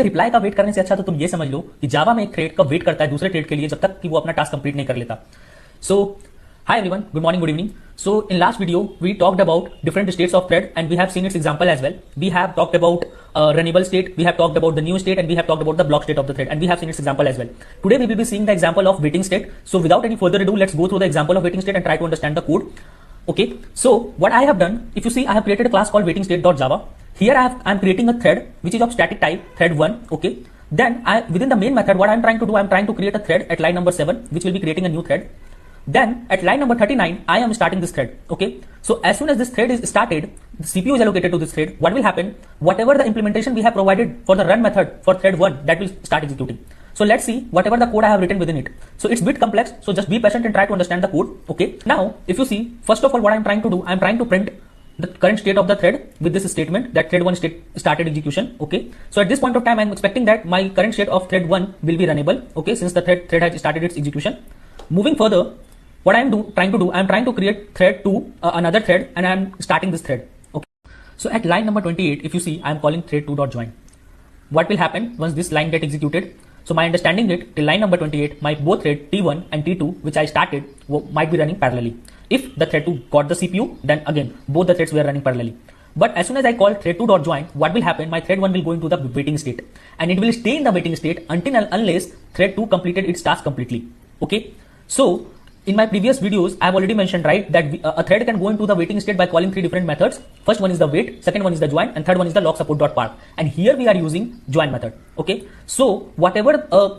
Reply का wait करने से अच्छा तो तुम ये समझ लो कि जावा में एक थ्रेड कब वेट करता है दूसरे थ्रेड के लिए जब तक कि वो अपना टास्क कंप्लीट नहीं कर लेता। सो hi everyone, good morning, good evening. So in last video we talked about different states of thread and we have seen its example as well. We have talked about runnable state, we have talked about the new state, and we have talked about the block state of the thread, and we have seen its example as well. Today we will be seeing the example of waiting state. So without any further ado, let's go through the example of waiting state and try to understand the code. Okay, so what I have done, if you see, I have created a class called waiting-state.java. Here I am creating a thread which is of static type thread1. Okay, then within the main method, what I am trying to do, I am trying to create a thread at line number 7 which will be creating a new thread. Then at line number 39, I am starting this thread. Okay, so as soon as this thread is started, the CPU is allocated to this thread. What will happen? Whatever the implementation we have provided for the run method for thread 1, that will start executing. So let's see whatever the code I have written within it. So it's a bit complex, so just be patient and try to understand the code. Okay, now if you see, first of all, what I'm trying to do, I'm trying to print the current state of the thread with this statement that thread 1 state started execution. Okay, so at this point of time, I'm expecting that my current state of thread 1 will be runnable. Okay, since the thread has started its execution. Moving further, what I'm trying to create thread 2, another thread, and I'm starting this thread. Okay, so at line number 28, if you see, I'm calling thread2.join. What will happen once this line get executed? So my understanding it till line number 28, my both thread T1 and T2 which I started might be running parallelly. If the thread 2 got the CPU, then again both the threads were running parallelly. But as soon as I call thread2.join, what will happen? My thread 1 will go into the waiting state, and it will stay in the waiting state unless thread 2 completed its task completely. Okay, so in my previous videos, I have already mentioned, right, that a thread can go into the waiting state by calling 3 different methods. First one is the wait, second one is the join, and third one is the log support.park. And here we are using join method. Okay, so whatever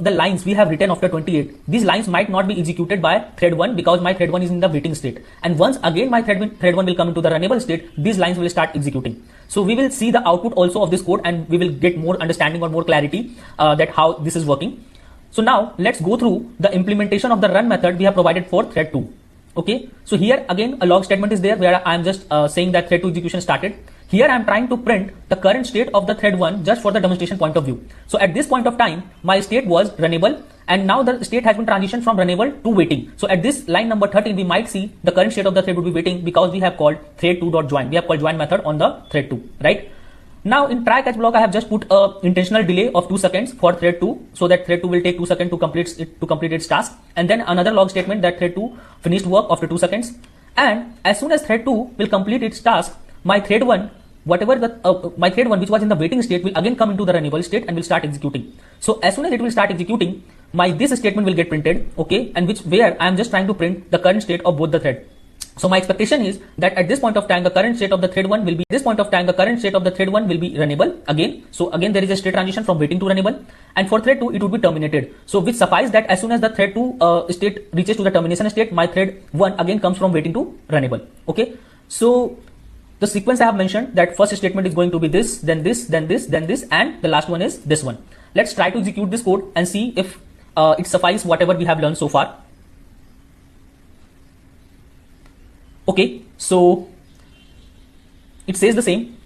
the lines we have written after 28, these lines might not be executed by thread 1 because my thread 1 is in the waiting state. And once again my thread 1 will come into the runnable state, these lines will start executing. So we will see the output also of this code, and we will get more understanding or more clarity that how this is working. So now let's go through the implementation of the run method we have provided for thread 2. Okay, so here again a log statement is there where I am just saying that thread 2 execution started. Here I am trying to print the current state of the thread 1 just for the demonstration point of view. So at this point of time, my state was runnable, and now the state has been transitioned from runnable to waiting. So at this line number 13, we might see the current state of the thread would be waiting because we have called thread2.join. We have called join method on the thread 2, right? Now in try catch block, I have just put a intentional delay of 2 seconds for thread 2, so that thread 2 will take 2 seconds to complete its task, and then another log statement that thread 2 finished work after 2 seconds. And as soon as thread 2 will complete its task, my thread 1, my thread 1 which was in the waiting state will again come into the runnable state and will start executing. So as soon as it will start executing, this statement will get printed. Okay, and where I am just trying to print the current state of both the thread. So my expectation is that at this point of time, the current state of the thread 1 will be runnable again. So again there is a state transition from waiting to runnable, and for thread 2 it would be terminated. So which suffice that as soon as the thread 2 state reaches to the termination state, my thread 1 again comes from waiting to runnable. Okay, so the sequence I have mentioned, that first statement is going to be this, then this, then this, then this, and the last one is this one. Let's try to execute this code and see if it suffices whatever we have learned so far. Okay, so it says the same.